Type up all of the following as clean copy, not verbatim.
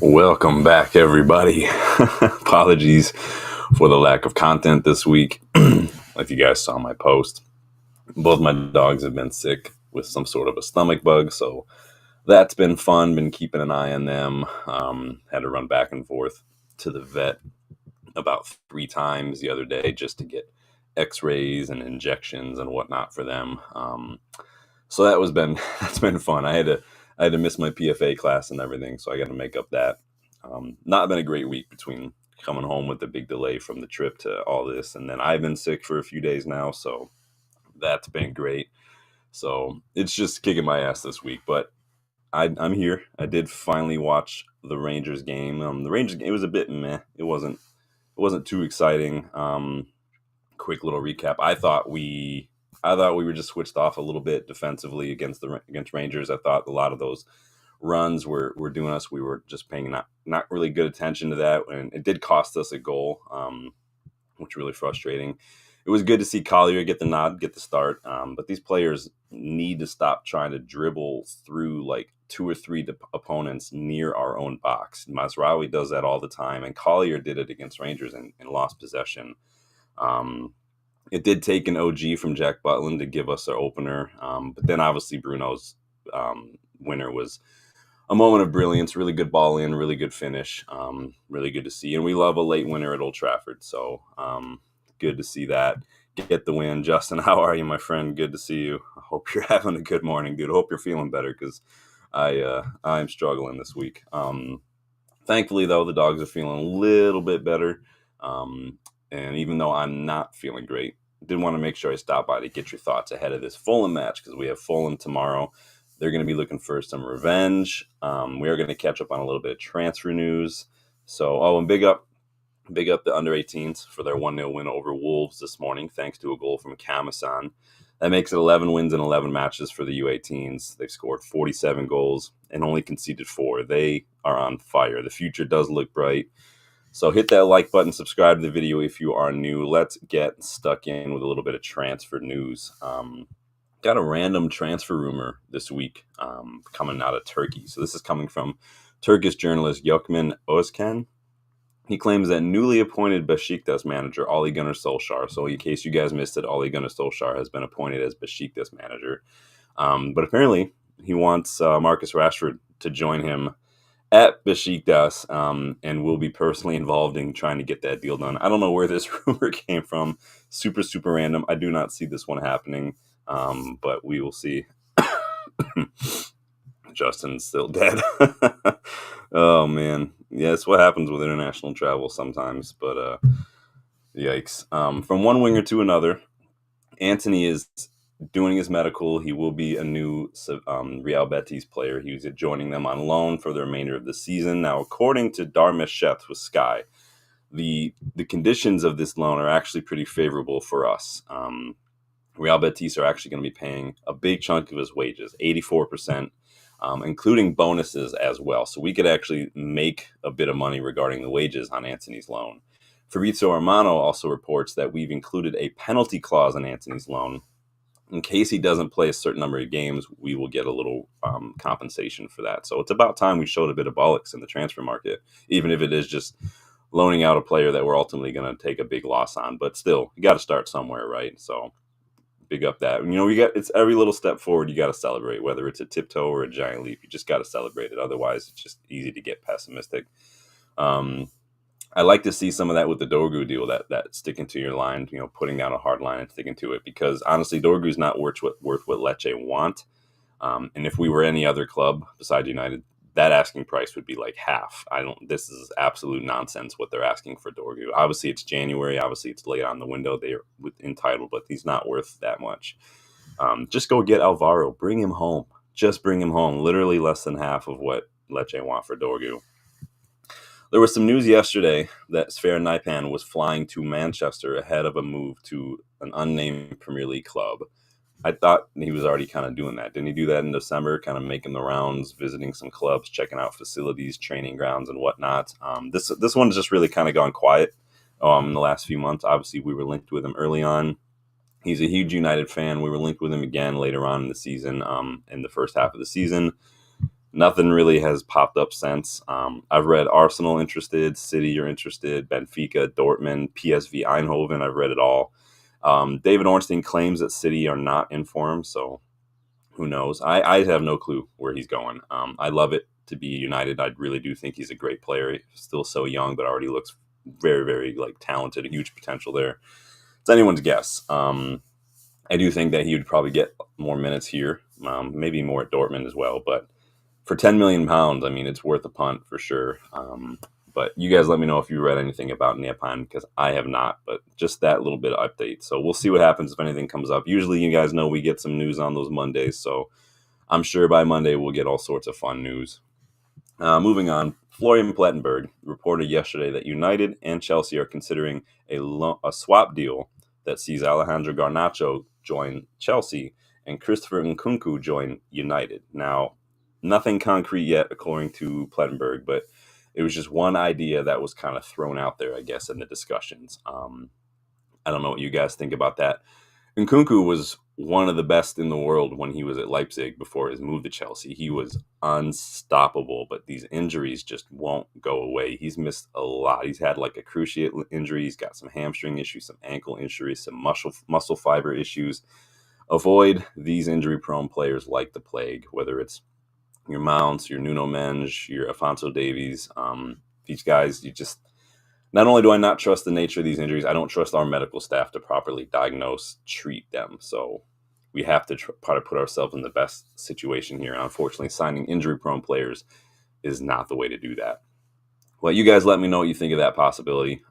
Welcome back, everybody. Apologies for the lack of content this week. If you guys saw my post, both my dogs have been sick with some sort of a stomach bug, so that's been fun. Been keeping an eye on them. Had to run back and forth to the vet about 3 times the other day just to get X-rays and injections and whatnot for them. So that's been fun. I had to miss my PFA class and everything, so I got to make up that. Not been a great week between coming home with the big delay from the trip to all this, and then I've been sick for a few days now, so that's been great. So it's just kicking my ass this week, but I'm here. I did finally watch the Rangers game. The Rangers game was a bit meh. It wasn't too exciting. Quick little recap. I thought we were just switched off a little bit defensively against Rangers. I thought a lot of those runs were doing us. We were just paying not really good attention to that, and it did cost us a goal, which was really frustrating. It was good to see Collier get the nod, get the start, but these players need to stop trying to dribble through like two or three opponents near our own box. Mazraoui does that all the time, and Collier did it against Rangers and lost possession. Um, it did take an OG from Jack Butland to give us our opener, but then obviously Bruno's winner was a moment of brilliance. Really good ball in, really good finish. Really good to see, and we love a late winner at Old Trafford. So good to see that. Get the win. Justin, how are you, my friend? Good to see you. I hope you're having a good morning, dude. I hope you're feeling better because I'm struggling this week. Thankfully, though, the dogs are feeling a little bit better. And even though I'm not feeling great, did want to make sure I stop by to get your thoughts ahead of this Fulham match because we have Fulham tomorrow. They're going to be looking for some revenge. We are going to catch up on a little bit of transfer news. So, and big up the under-18s for their 1-0 win over Wolves this morning, thanks to a goal from Kamasan. That makes it 11 wins in 11 matches for the U18s. They've scored 47 goals and only conceded 4. They are on fire. The future does look bright. So hit that like button, subscribe to the video if you are new. Let's get stuck in with a little bit of transfer news. Got a random transfer rumor this week coming out of Turkey. So this is coming from Turkish journalist Gökmen Özkan. He claims that newly appointed Besiktas manager Ole Gunnar Solskjaer, so in case you guys missed it, Ole Gunnar Solskjaer has been appointed as Besiktas manager. But apparently he wants Marcus Rashford to join him at Besiktas and will be personally involved in trying to get that deal done. I don't know where this rumor came from. Super, super random. I do not see this one happening, but we will see. Justin's still dead. Oh, man. Yeah, it's what happens with international travel sometimes, but yikes. From one winger to another, Anthony is doing his medical. He will be a new Real Betis player. He's joining them on loan for the remainder of the season. Now, according to Darmish Sheth with Sky, the conditions of this loan are actually pretty favorable for us. Real Betis are actually going to be paying a big chunk of his wages, 84%, including bonuses as well. So we could actually make a bit of money regarding the wages on Anthony's loan. Fabrizio Romano also reports that we've included a penalty clause in Anthony's loan. In case he doesn't play a certain number of games, we will get a little compensation for that. So it's about time we showed a bit of bollocks in the transfer market, even if it is just loaning out a player that we're ultimately going to take a big loss on. But still, you got to start somewhere, right? So big up that. It's every little step forward you got to celebrate, whether it's a tiptoe or a giant leap. You just got to celebrate it. Otherwise, it's just easy to get pessimistic. I like to see some of that with the Dorgu deal, that sticking to your line, putting down a hard line and sticking to it, because honestly, Dorgu's not worth what Lecce want. And if we were any other club besides United, that asking price would be like half. This is absolute nonsense what they're asking for Dorgu. Obviously it's January. Obviously it's late on the window. They're entitled, but he's not worth that much. Just go get Alvaro. Bring him home. Just bring him home. Literally less than half of what Lecce want for Dorgu. There was some news yesterday that Sfera Nypan was flying to Manchester ahead of a move to an unnamed Premier League club. I thought he was already kind of doing that. Didn't he do that in December, kind of making the rounds, visiting some clubs, checking out facilities, training grounds, and whatnot? This one's just really kind of gone quiet in the last few months. Obviously, we were linked with him early on. He's a huge United fan. We were linked with him again later on in the season, in the first half of the season. Nothing really has popped up since. I've read Arsenal interested, City are interested, Benfica, Dortmund, PSV Eindhoven. I've read it all. David Ornstein claims that City are not in form, so who knows? I have no clue where he's going. I love it to be United. I really do think he's a great player. He's still so young, but already looks very, very like talented, a huge potential there. It's anyone's guess. I do think that he would probably get more minutes here, maybe more at Dortmund as well. But for £10 million, I mean, it's worth a punt for sure. But you guys let me know if you read anything about Nypan, because I have not, but just that little bit of update. So we'll see what happens if anything comes up. Usually you guys know we get some news on those Mondays, so I'm sure by Monday we'll get all sorts of fun news. Moving on, Florian Plettenberg reported yesterday that United and Chelsea are considering a swap deal that sees Alejandro Garnacho join Chelsea and Christopher Nkunku join United. Now, nothing concrete yet, according to Plettenberg, but it was just one idea that was kind of thrown out there, I guess, in the discussions. I don't know what you guys think about that. Nkunku was one of the best in the world when he was at Leipzig before his move to Chelsea. He was unstoppable, but these injuries just won't go away. He's missed a lot. He's had like a cruciate injury. He's got some hamstring issues, some ankle injuries, some muscle fiber issues. Avoid these injury-prone players like the plague, whether it's your Mounts, your Nuno Mendes, your Afonso Davies. These guys, you just... Not only do I not trust the nature of these injuries, I don't trust our medical staff to properly diagnose, treat them. So we have to try to put ourselves in the best situation here. And unfortunately, signing injury-prone players is not the way to do that. Well, you guys let me know what you think of that possibility.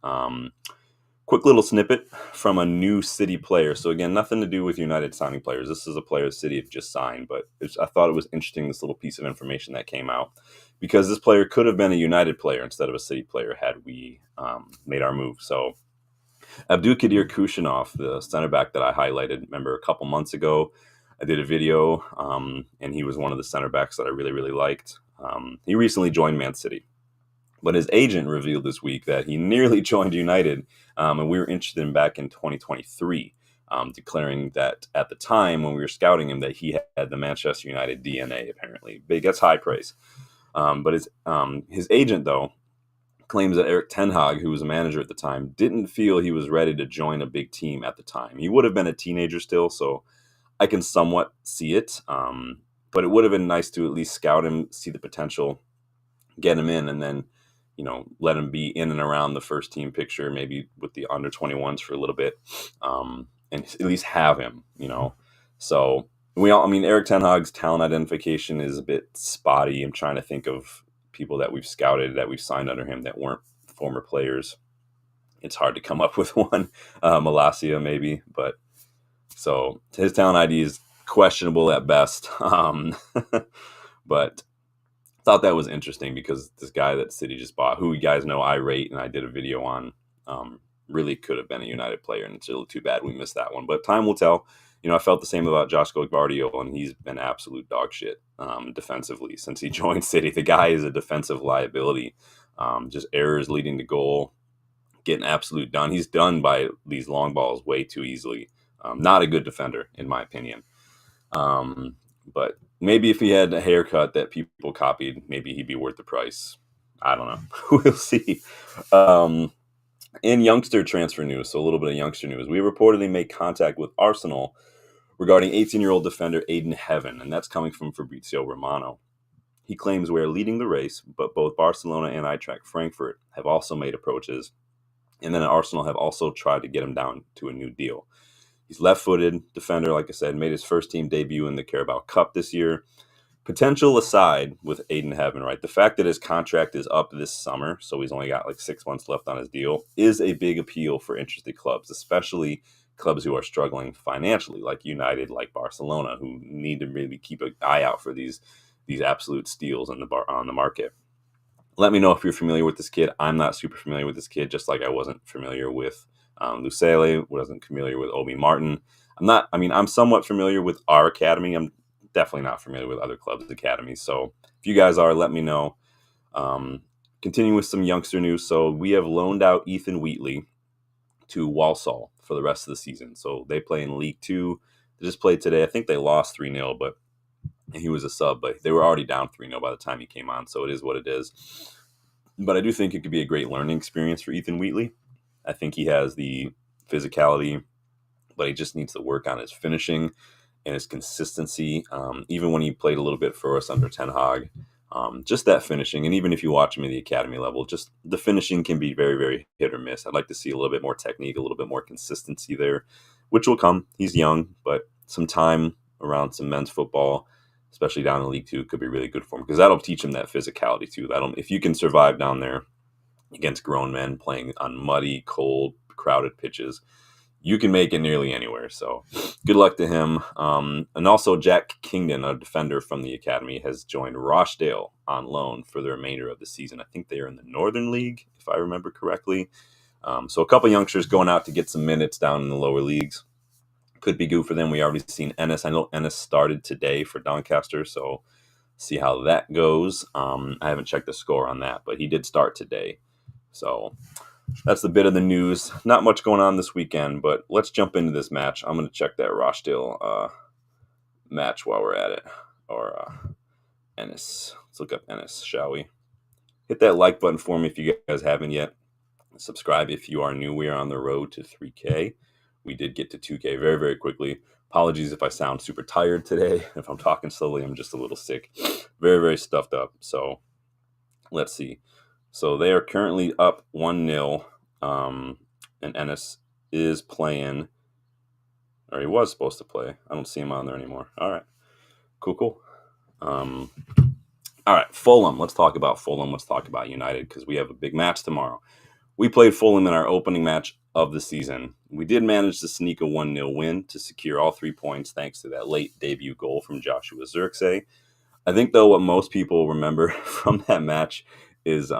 Quick little snippet from a new City player. So again, nothing to do with United signing players. This is a player City have just signed, but I thought it was interesting, this little piece of information that came out, because this player could have been a United player instead of a City player had we made our move. So Abdulkadir Kushinov, the center back that I highlighted, remember a couple months ago, I did a video, and he was one of the center backs that I really, really liked. He recently joined Man City. But his agent revealed this week that he nearly joined United, and we were interested in him back in 2023, declaring that at the time when we were scouting him that he had the Manchester United DNA, apparently. Big, that's high praise. But his agent, though, claims that Erik ten Hag, who was a manager at the time, didn't feel he was ready to join a big team at the time. He would have been a teenager still, so I can somewhat see it. But it would have been nice to at least scout him, see the potential, get him in, and then let him be in and around the first team picture, maybe with the under 21s for a little bit, and at least have him, So Erik ten Hag's talent identification is a bit spotty. I'm trying to think of people that we've scouted, that we've signed under him that weren't former players. It's hard to come up with one. Malacia maybe, but so his talent ID is questionable at best. But thought that was interesting because this guy that City just bought, who you guys know I rate and I did a video on, really could have been a United player, and it's really too bad we missed that one. But time will tell. I felt the same about Joshua Gvardiol, and he's been absolute dog shit defensively since he joined City. The guy is a defensive liability. Just errors leading to goal, getting absolute done. He's done by these long balls way too easily. Not a good defender, in my opinion. But maybe if he had a haircut that people copied, maybe he'd be worth the price. I don't know. We'll see. In youngster transfer news, so a little bit of youngster news, we reportedly made contact with Arsenal regarding 18-year-old defender Aiden Heaven, and that's coming from Fabrizio Romano. He claims we're leading the race, but both Barcelona and Eintracht Frankfurt have also made approaches, and then Arsenal have also tried to get him down to a new deal. He's left-footed defender, like I said, made his first team debut in the Carabao Cup this year. Potential aside with Aiden Heaven, right? The fact that his contract is up this summer, so he's only got like 6 months left on his deal, is a big appeal for interested clubs, especially clubs who are struggling financially, like United, like Barcelona, who need to really keep an eye out for these absolute steals on the market. Let me know if you're familiar with this kid. I'm not super familiar with this kid, just like I wasn't familiar with Lucele, wasn't familiar with Obi Martin. I'm somewhat familiar with our academy. I'm definitely not familiar with other clubs' academies. So if you guys are, let me know. Continue with some youngster news. So we have loaned out Ethan Wheatley to Walsall for the rest of the season. So they play in League Two. They just played today. I think they lost 3-0, but and he was a sub, but they were already down 3-0 by the time he came on, so it is what it is. But I do think it could be a great learning experience for Ethan Wheatley. I think he has the physicality, but he just needs to work on his finishing and his consistency. Even when he played a little bit for us under Ten Hag, just that finishing. And even if you watch him at the academy level, just the finishing can be very, very hit or miss. I'd like to see a little bit more technique, a little bit more consistency there, which will come. He's young, but some time around some men's football, especially down in League Two, could be really good for him because that'll teach him that physicality too. If you can survive down there against grown men playing on muddy, cold, crowded pitches, you can make it nearly anywhere. So good luck to him. And also Jack Kingdon, a defender from the academy, has joined Rochdale on loan for the remainder of the season. I think they are in the Northern League, if I remember correctly. So a couple youngsters going out to get some minutes down in the lower leagues. Could be good for them. We already seen Ennis. I know Ennis started today for Doncaster, so see how that goes. I haven't checked the score on that, but he did start today. So that's the bit of the news. Not much going on this weekend, but let's jump into this match. I'm going to check that Rochdale match while we're at it. Or Ennis. Let's look up Ennis, shall we? Hit that like button for me if you guys haven't yet. Subscribe if you are new. We are on the road to 3K. We did get to 2K very, very quickly. Apologies if I sound super tired today. If I'm talking slowly, I'm just a little sick. Very, very stuffed up. So let's see. So they are currently up 1-0, and Ennis is playing, or he was supposed to play. I don't see him on there anymore. All right. Cool. All right, Fulham. Let's talk about Fulham. Let's talk about United because we have a big match tomorrow. We played Fulham in our opening match of the season. We did manage to sneak a 1-0 win to secure all 3 points thanks to that late debut goal from Joshua Zirkzee. I think, though, what most people remember from that match is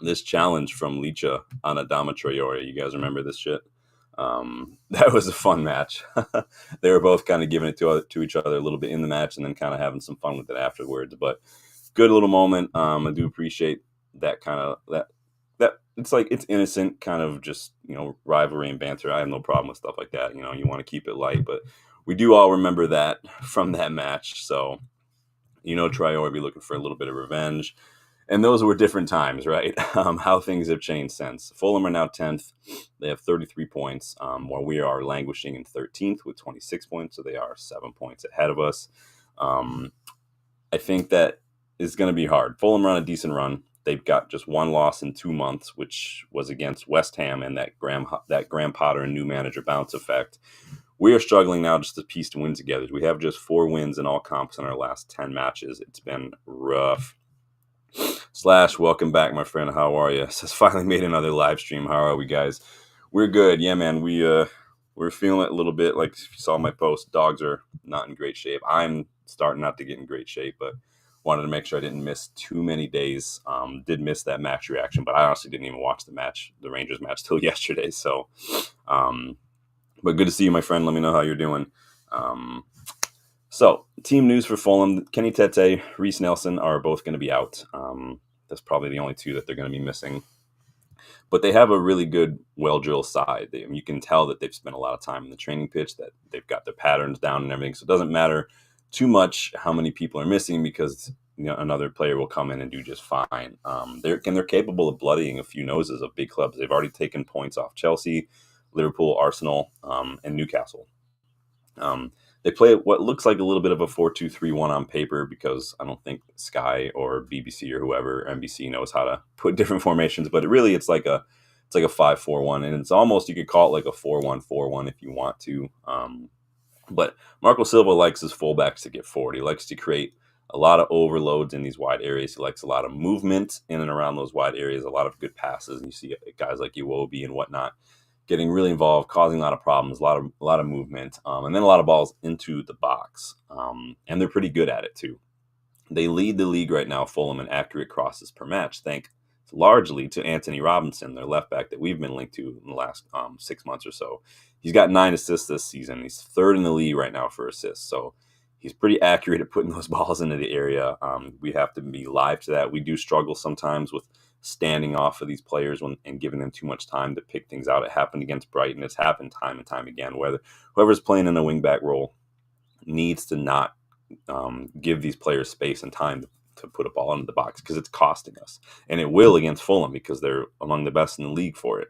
this challenge from Licha on Adama Traore. You guys remember this shit? That was a fun match. They were both kind of giving it to each other a little bit in the match and then kind of having some fun with it afterwards. But good little moment. I do appreciate that kind of that it's like it's innocent kind of just, rivalry and banter. I have no problem with stuff like that. You want to keep it light, but we do all remember that from that match. So, Traore would be looking for a little bit of revenge. And those were different times, right? How things have changed since. Fulham are now 10th. They have 33 points, while we are languishing in 13th with 26 points. So they are 7 points ahead of us. I think that is going to be hard. Fulham are on a decent run. They've got just one loss in 2 months, which was against West Ham and that Graham Potter and new manager bounce effect. We are struggling now just to piece the wins together. We have just 4 wins in all comps in our last 10 matches. It's been rough. Slash, welcome back, my friend. How are you? Says finally made another live stream. How are we, guys? We're good. Yeah, man. We're feeling it a little bit. Like if you saw my post, dogs are not in great shape. I'm starting not to get in great shape, but wanted to make sure I didn't miss too many days. Did miss that match reaction, but I honestly didn't even watch the Rangers match till yesterday. So, but good to see you, my friend. Let me know how you're doing. So, team news for Fulham. Kenny Tete, Reece Nelson are both going to be out. That's probably the only 2 that they're going to be missing. But they have a really good, well-drilled side. You can tell that they've spent a lot of time in the training pitch, that they've got their patterns down and everything. So it doesn't matter too much how many people are missing because another player will come in and do just fine. They're capable of bloodying a few noses of big clubs. They've already taken points off Chelsea, Liverpool, Arsenal, and Newcastle. They play what looks like a little bit of a 4-2-3-1 on paper because I don't think Sky or BBC or whoever, NBC, knows how to put different formations. But it's like a 5-4-1, and it's almost, you could call it like a 4-1-4-1 if you want to. But Marco Silva likes his fullbacks to get forward. He likes to create a lot of overloads in these wide areas. He likes a lot of movement in and around those wide areas, a lot of good passes. And you see guys like Iwobi and whatnot getting really involved, causing a lot of problems, a lot of movement, and then a lot of balls into the box. And they're pretty good at it too. They lead the league right now, Fulham, in accurate crosses per match, thanks largely to Anthony Robinson, their left back that we've been linked to in the last 6 months or so. He's got 9 assists this season. He's 3rd in the league right now for assists. So he's pretty accurate at putting those balls into the area. We have to be live to that. We do struggle sometimes with standing off of these players and giving them too much time to pick things out. It happened against Brighton. It's happened time and time again. Whoever's playing in a wingback role needs to not give these players space and time to put a ball into the box, because it's costing us. And it will against Fulham, because they're among the best in the league for it.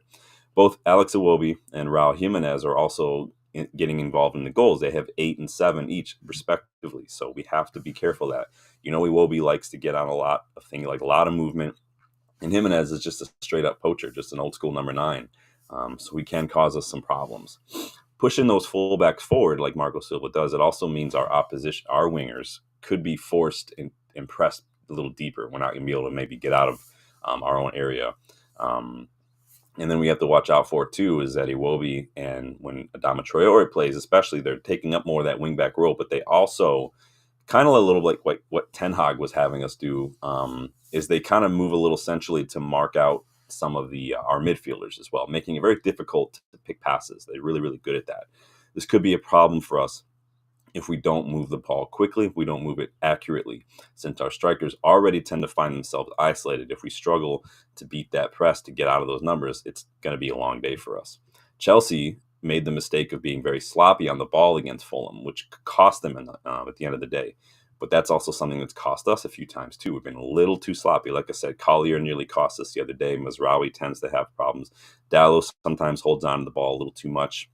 Both Alex Iwobi and Raul Jimenez are also getting involved in the goals. They have 8 and 7 each, respectively. So we have to be careful that, Iwobi likes to get on a lot of things, like a lot of movement. And Jimenez is just a straight up poacher, just an old school number 9. So he can cause us some problems. Pushing those fullbacks forward like Marco Silva does, it also means our opposition, our wingers, could be forced and pressed a little deeper. We're not going to be able to maybe get out of our own area. And then we have to watch out for, too, is that Iwobi, and when Adama Traore plays especially, they're taking up more of that wing-back role, but they also, kind of a little like what Ten Hag was having us do, is they kind of move a little centrally to mark out some of the our midfielders as well, making it very difficult to pick passes. They're really, really good at that. This could be a problem for us if we don't move the ball quickly, if we don't move it accurately, since our strikers already tend to find themselves isolated. If we struggle to beat that press to get out of those numbers, it's going to be a long day for us. Chelsea made the mistake of being very sloppy on the ball against Fulham, which cost them at the end of the day. But that's also something that's cost us a few times, too. We've been a little too sloppy. Like I said, Collier nearly cost us the other day. Mazraoui tends to have problems. Dallo sometimes holds on to the ball a little too much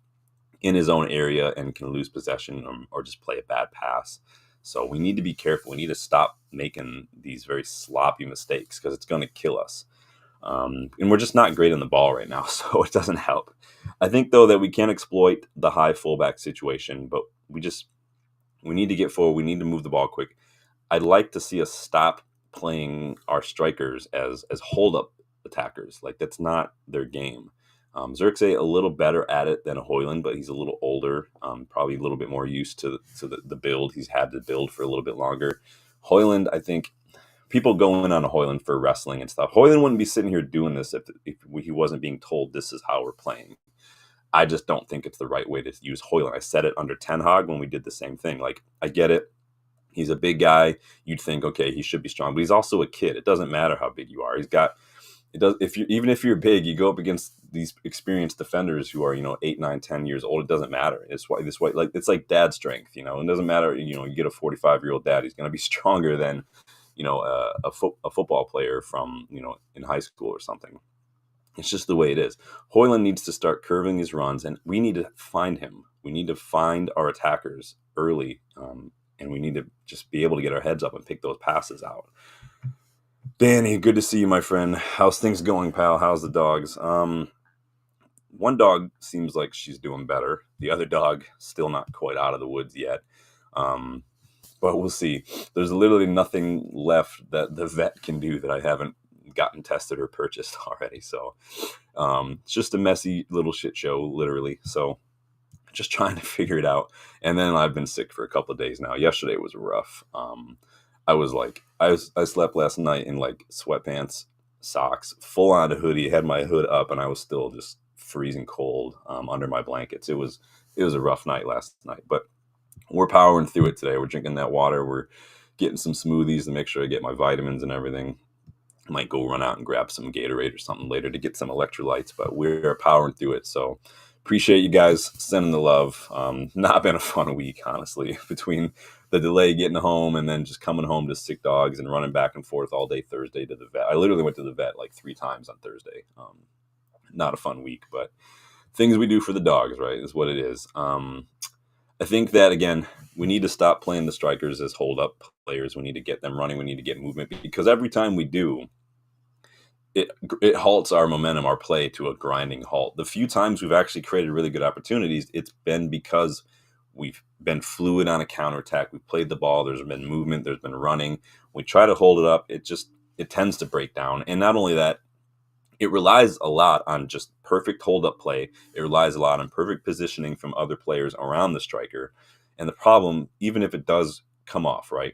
in his own area and can lose possession, or just play a bad pass. So we need to be careful. We need to stop making these very sloppy mistakes, because it's going to kill us. And we're just not great on the ball right now, so it doesn't help. I think, though, that we can exploit the high fullback situation, but we need to get forward. We need to move the ball quick. I'd like to see us stop playing our strikers as hold-up attackers. Like, that's not their game. Xerxes a little better at it than Højlund, but he's a little older, probably a little bit more used to the build. He's had to build for a little bit longer. Højlund, I think people go in on a Højlund for wrestling and stuff. Højlund wouldn't be sitting here doing this if he wasn't being told this is how we're playing. I just don't think it's the right way to use Højlund. I said it under Ten Hag when we did the same thing. Like, I get it. He's a big guy. You'd think, okay, he should be strong, but he's also a kid. It doesn't matter how big you are. Even if you're big, you go up against these experienced defenders who are 8, 9, 10 years old. It doesn't matter. It's like dad strength. It doesn't matter. You get a 45-year-old dad. He's going to be stronger than a football player from in high school or something. It's just the way it is. Højlund needs to start curving his runs, and we need to find him. We need to find our attackers early, and we need to just be able to get our heads up and pick those passes out. Danny, good to see you, my friend. How's things going, pal? How's the dogs? One dog seems like she's doing better. The other dog still not quite out of the woods yet. But we'll see. There's literally nothing left that the vet can do that I haven't gotten tested or purchased already. So it's just a messy little shit show, literally. So just trying to figure it out. And then I've been sick for a couple of days now. Yesterday was rough. I slept last night in like sweatpants, socks, full on a hoodie, had my hood up, and I was still just freezing cold under my blankets. It was a rough night last night, but we're powering through it today. We're drinking that water. We're getting some smoothies to make sure I get my vitamins and everything. I might go run out and grab some Gatorade or something later to get some electrolytes, but we're powering through it. So appreciate you guys sending the love. Not been a fun week, honestly, between the delay getting home and then just coming home to sick dogs and running back and forth all day Thursday to the vet. I literally went to the vet like 3 times on Thursday. Not a fun week, but things we do for the dogs, right, is what it is. I think that, again, we need to stop playing the strikers as hold-up players. We need to get them running. We need to get movement, because every time we do, it halts our momentum, our play, to a grinding halt. The few times we've actually created really good opportunities, it's been because we've been fluid on a counterattack. We've played the ball. There's been movement. There's been running. We try to hold it up. It tends to break down. And not only that, it relies a lot on just perfect hold-up play. It relies a lot on perfect positioning from other players around the striker. And the problem, even if it does come off, right,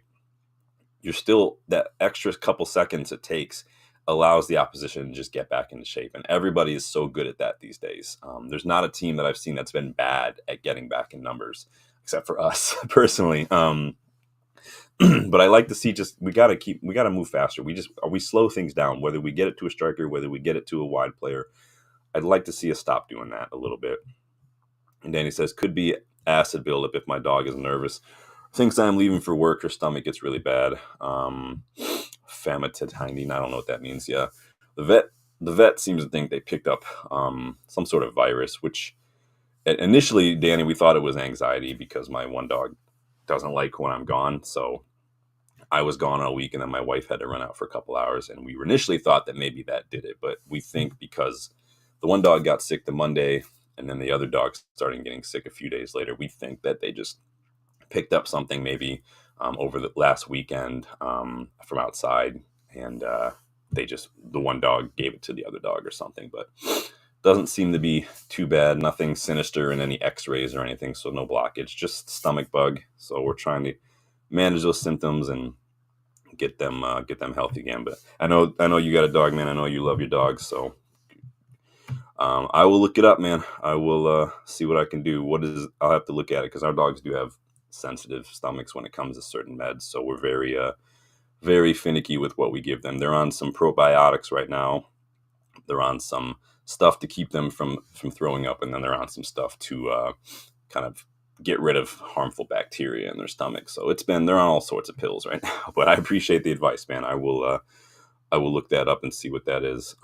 you're still, that extra couple seconds it takes allows the opposition to just get back into shape. And everybody is so good at that these days. There's not a team that I've seen that's been bad at getting back in numbers, except for us personally. But I like to see, we got to move faster. We slow things down, whether we get it to a striker, whether we get it to a wide player. I'd like to see us stop doing that a little bit. And Danny says, could be acid buildup if my dog is nervous. thinks I'm leaving for work. Her stomach gets really bad. Famotidine, I don't know what that means. Yeah, the vet the vet seems to think they picked up some sort of virus, which initially, Danny, we thought it was anxiety because my one dog doesn't like when I'm gone. So I was gone all week, and then my wife had to run out for a couple hours, and we initially thought that maybe that did it, but we think because the one dog got sick the Monday, and then the other dog started getting sick a few days later, we think that they just picked up something maybe over the last weekend from outside, and the one dog gave it to the other dog or something, but doesn't seem to be too bad. Nothing sinister in any X-rays or anything, so no blockage, just stomach bug. So we're trying to manage those symptoms and get them healthy again. But I know you got a dog, man. I know you love your dogs, so I will look it up, man. I will see what I can do. I'll have to look at it because our dogs do have sensitive stomachs when it comes to certain meds, so we're very finicky with what we give them. They're on some probiotics right now. They're on some stuff to keep them from throwing up, and then they're on some stuff to kind of get rid of harmful bacteria in their stomach. So they're on all sorts of pills right now. But I appreciate the advice, man. I will look that up and see what that is.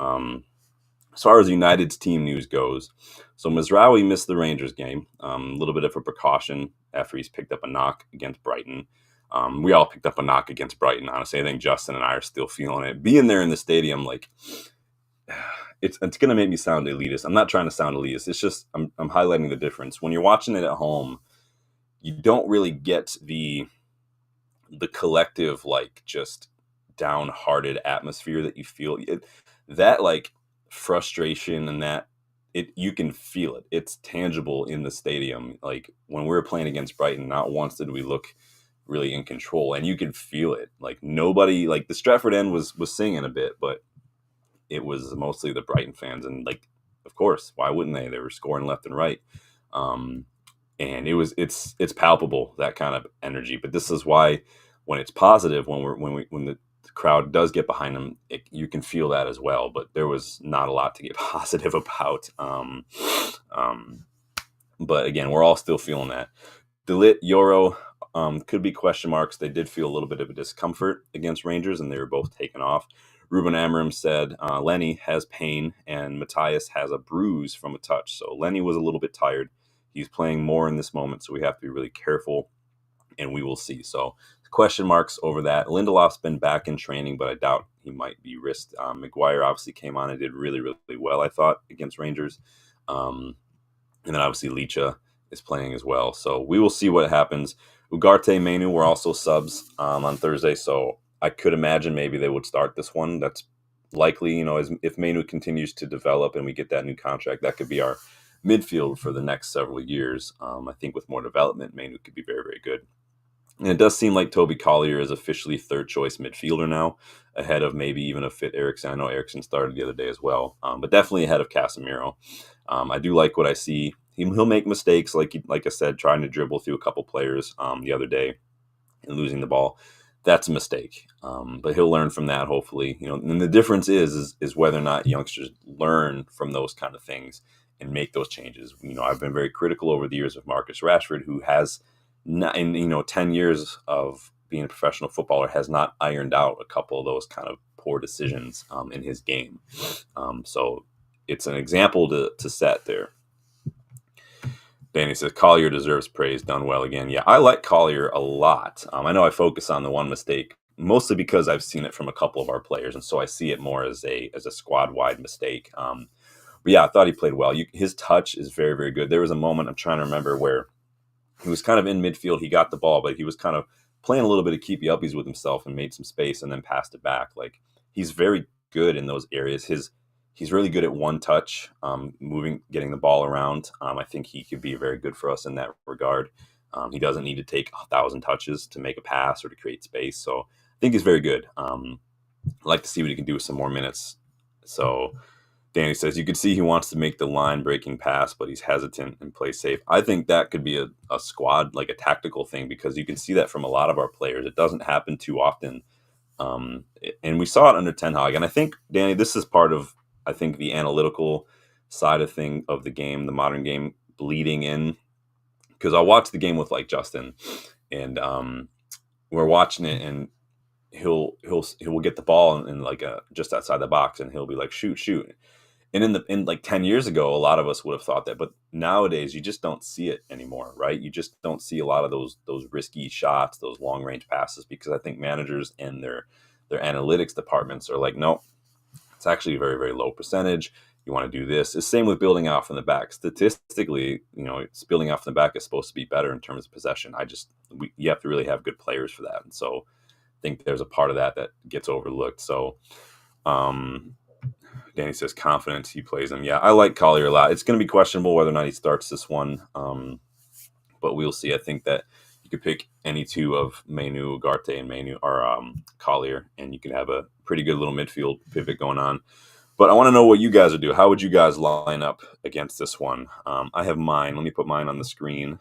As far as United's team news goes, so Mazraoui missed the Rangers game. A little bit of a precaution after he's picked up a knock against Brighton. We all picked up a knock against Brighton, honestly. I think Justin and I are still feeling it. Being there in the stadium, like, it's going to make me sound elitist. I'm not trying to sound elitist. It's just I'm highlighting the difference. When you're watching it at home, you don't really get the collective, like, just downhearted atmosphere that you feel. That like frustration and that you can feel it. It's tangible in the stadium. Like when we were playing against Brighton, not once did we look really in control, and you could feel it. Like nobody, like the Stratford end was singing a bit, but it was mostly the Brighton fans, and like, of course, why wouldn't they? They were scoring left and right, and it's palpable, that kind of energy. But this is why when it's positive, when the crowd does get behind them, you can feel that as well. But there was not a lot to get positive about. But again, we're all still feeling that. Delit, Euro, could be question marks. They did feel a little bit of a discomfort against Rangers, and they were both taken off. Ruben Amorim said Lenny has pain and Matthias has a bruise from a touch. So Lenny was a little bit tired. He's playing more in this moment, so we have to be really careful, and we will see. So question marks over that. Lindelof's been back in training, but I doubt he might be risked. Maguire obviously came on and did really, really well, I thought, against Rangers. And then obviously Licha is playing as well. So we will see what happens. Ugarte, Mainu were also subs on Thursday, so I could imagine maybe they would start this one. That's likely, if Mainu continues to develop and we get that new contract, that could be our midfield for the next several years. I think with more development, Mainu could be very, very good. And it does seem like Toby Collier is officially third choice midfielder now, ahead of maybe even a fit Eriksson. I know Eriksson started the other day as well, but definitely ahead of Casemiro. I do like what I see. He'll make mistakes, like I said, trying to dribble through a couple players the other day and losing the ball. That's a mistake, but he'll learn from that, hopefully. And the difference is whether or not youngsters learn from those kind of things and make those changes. I've been very critical over the years of Marcus Rashford, who has not, in 10 years of being a professional footballer, has not ironed out a couple of those kind of poor decisions in his game. So it's an example to set there. Danny says, Collier deserves praise, done well again. Yeah, I like Collier a lot. I know I focus on the one mistake, mostly because I've seen it from a couple of our players, and so I see it more as a squad-wide mistake. But yeah, I thought he played well. His touch is very, very good. There was a moment, I'm trying to remember, where he was kind of in midfield. He got the ball, but he was kind of playing a little bit of keepy uppies with himself and made some space and then passed it back. Like, he's very good in those areas. He's really good at one touch, moving, getting the ball around. I think he could be very good for us in that regard. He doesn't need to take 1,000 touches to make a pass or to create space. So I think he's very good. I'd like to see what he can do with some more minutes. So Danny says, you can see he wants to make the line-breaking pass, but he's hesitant and plays safe. I think that could be a squad, like a tactical thing, because you can see that from a lot of our players. It doesn't happen too often. And we saw it under Ten Hag. And I think, Danny, this is part of, I think, the analytical side of the game, the modern game, bleeding in. Because I'll watch the game with, like, Justin, and we're watching it, and he'll get the ball in like just outside the box, and he'll be like, shoot. And in like 10 years ago, a lot of us would have thought that, but nowadays you just don't see it anymore, right? You just don't see a lot of those risky shots, those long range passes, because I think managers and their analytics departments are like, no, it's actually a very, very low percentage. You want to do this. It's same with building off in the back. Statistically, it's building off in the back is supposed to be better in terms of possession. You have to really have good players for that. And so I think there's a part of that gets overlooked. So, Danny says confidence he plays him. Yeah, I like Collier a lot. It's going to be questionable whether or not he starts this one, but we'll see. I think that you could pick any two of Mainu, Ugarte, and Mainu or Collier, and you can have a pretty good little midfield pivot going on. But I want to know what you guys would do. How would you guys line up against this one? I have mine. Let me put mine on the screen.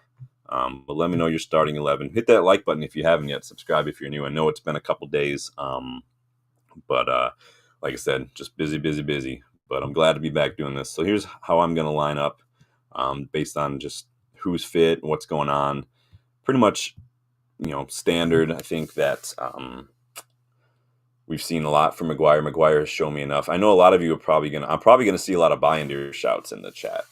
But let me know your starting 11. Hit that like button if you haven't yet. Subscribe if you're new. I know it's been a couple days, but like I said, just busy. But I'm glad to be back doing this. So here's how I'm going to line up based on just who's fit and what's going on. Pretty much, standard. I think that we've seen a lot from Maguire. Maguire has shown me enough. I know a lot of you are I'm probably going to see a lot of Bindier shouts in the chat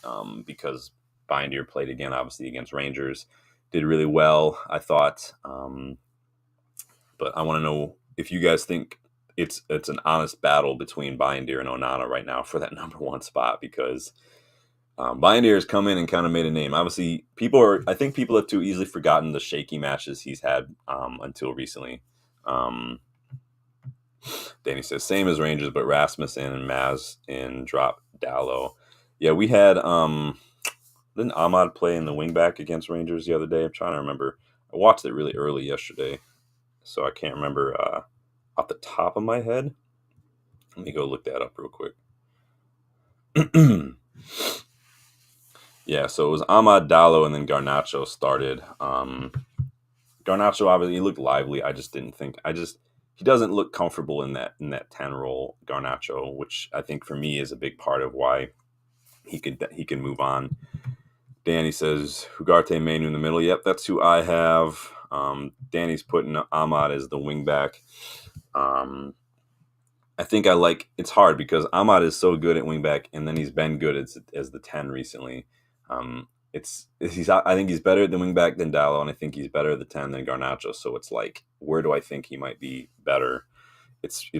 because Bindier played again, obviously, against Rangers. Did really well, I thought. But I want to know if you guys think it's an honest battle between Bindier and Onana right now for that number one spot, because Bindier has come in and kind of made a name. Obviously, I think people have too easily forgotten the shaky matches he's had until recently. Danny says, same as Rangers, but Rasmussen and Maz and drop Dallo. Yeah, we had didn't Ahmad play in the wingback against Rangers the other day? I'm trying to remember. I watched it really early yesterday, so I can't remember off the top of my head. Let me go look that up real quick. Yeah, so it was Ahmad, Dallo, and then Garnacho started. Garnacho, obviously, he looked lively. I just didn't think. He doesn't look comfortable in that 10 role, Garnacho, which I think for me is a big part of why he can move on. Danny says Ugarte Mainu in the middle. Yep, that's who I have. Danny's putting Ahmad as the wingback. I think it's hard because Ahmad is so good at wingback, and then he's been good as the 10 recently. I think he's better at the wingback than Dallo, and I think he's better at the 10 than Garnacho. So it's like, where do I think he might be better? It's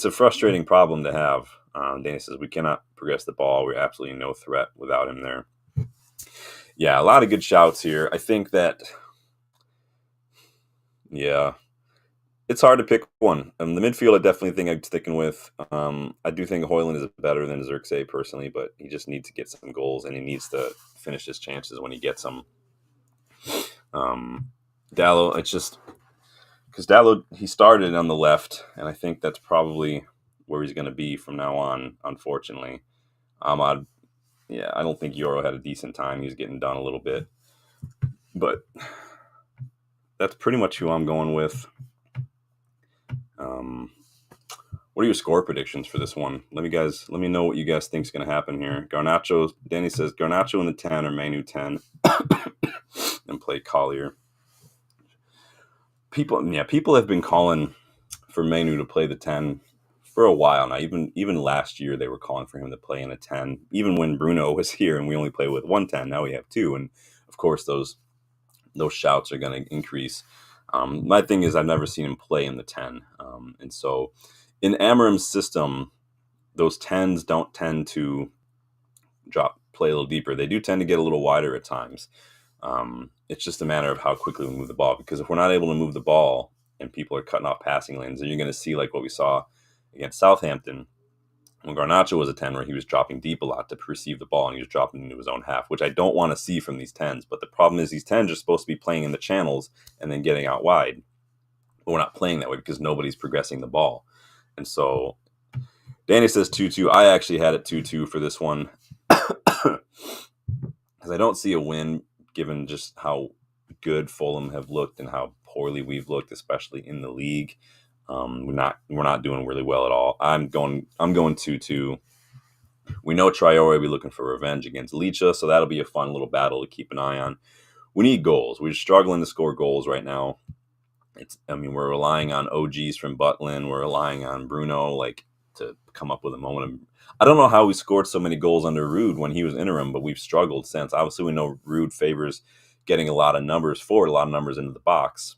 a frustrating problem to have. Danny says we cannot progress the ball. We're absolutely no threat without him there. Yeah, a lot of good shouts here. I think that, yeah, it's hard to pick one. The midfield, I definitely think I'm sticking with. I do think Højlund is better than Xerxes personally, but he just needs to get some goals, and he needs to finish his chances when he gets them. Dallo, it's just because Dallo, he started on the left, and I think that's probably where he's going to be from now on, unfortunately. Ahmad, yeah, I don't think Euro had a decent time. He was getting done a little bit. But that's pretty much who I'm going with. What are your score predictions for this one? Let me know what you guys think is going to happen here. Danny says Garnacho in the 10 or Mainu 10 and play Collier. People have been calling for Mainu to play the 10 for a while now. Even last year they were calling for him to play in a 10. Even when Bruno was here and we only play with 1 10, now we have 2, and of course those shouts are going to increase. My thing is I've never seen him play in the 10, and so in Amorim's system, those 10s don't tend to play a little deeper. They do tend to get a little wider at times. It's just a matter of how quickly we move the ball, because if we're not able to move the ball and people are cutting off passing lanes, then you're going to see like what we saw against Southampton when Garnacho was a 10, where he was dropping deep a lot to receive the ball, and he was dropping into his own half, which I don't want to see from these 10s. But the problem is these 10s are supposed to be playing in the channels and then getting out wide. But we're not playing that way because nobody's progressing the ball. And so Danny says 2-2. I actually had it 2-2 for this one because I don't see a win given just how good Fulham have looked and how poorly we've looked, especially in the league. We're not doing really well at all. I'm going 2-2. We know Traore will be looking for revenge against Licha, so that'll be a fun little battle to keep an eye on. we need goals. We're struggling to score goals right now. We're relying on OGs from Butland. We're relying on Bruno, like, to come up with a moment. I don't know how we scored so many goals under Rude when he was interim, but we've struggled since. Obviously, we know Rude favors getting a lot of numbers forward, a lot of numbers into the box.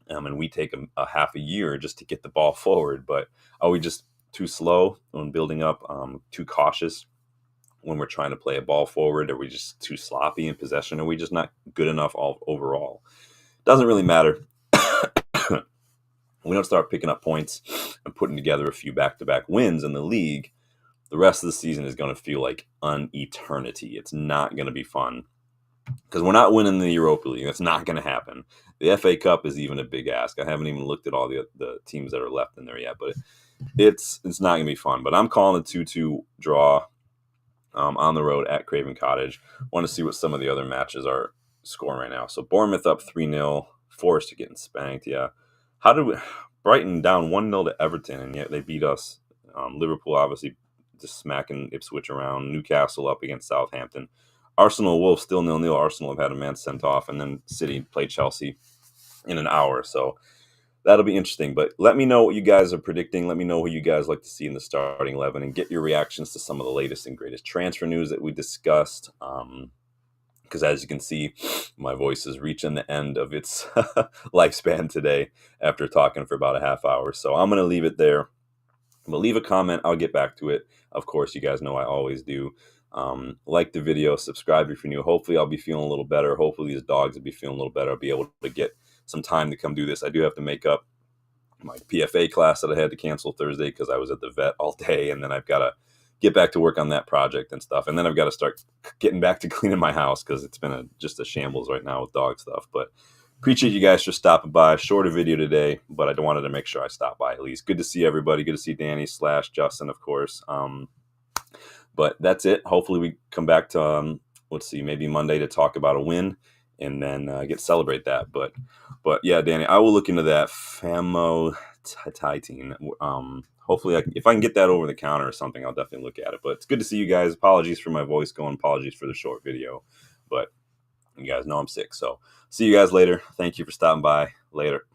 And we take a half a year just to get the ball forward. But are we just too slow when building up, too cautious when we're trying to play a ball forward? Are we just too sloppy in possession? Are we just not good enough overall? Doesn't really matter. We don't start picking up points and putting together a few back-to-back wins in the league, the rest of the season is going to feel like an eternity. It's not going to be fun because we're not winning the Europa League. That's not going to happen. The FA Cup is even a big ask. I haven't even looked at all the teams that are left in there yet, but it's not going to be fun. But I'm calling a 2-2 draw on the road at Craven Cottage. Want to see what some of the other matches are scoring right now. So Bournemouth up 3-0. Forest are getting spanked. Yeah. How did we? Brighton down 1-0 to Everton, and yet they beat us. Liverpool obviously just smacking Ipswich around. Newcastle up against Southampton. Arsenal Wolves still 0-0. Arsenal have had a man sent off, and then City play Chelsea in an hour. So that'll be interesting. But let me know what you guys are predicting. Let me know who you guys like to see in the starting 11, and get your reactions to some of the latest and greatest transfer news that we discussed. Because as you can see, my voice is reaching the end of its lifespan today after talking for about a half hour. So I'm going to leave it there. I'm going to leave a comment. I'll get back to it. Of course, you guys know I always do. Like the video, subscribe if you're new. Hopefully I'll be feeling a little better. Hopefully these dogs will be feeling a little better. I'll be able to get some time to come do this. I do have to make up my PFA class that I had to cancel Thursday because I was at the vet all day, and then I've got to get back to work on that project and stuff. And then I've got to start getting back to cleaning my house because it's been just a shambles right now with dog stuff. But appreciate you guys for stopping by. Shorter video today, but I wanted to make sure I stopped by at least. Good to see everybody. Good to see Danny / Justin, of course. But that's it. Hopefully we come back to, let's see, maybe Monday to talk about a win and then get to celebrate that. But yeah, Danny, I will look into that famotidine. Hopefully, if I can get that over the counter or something, I'll definitely look at it. But it's good to see you guys. Apologies for my voice going. Apologies for the short video. But you guys know I'm sick. So see you guys later. Thank you for stopping by. Later.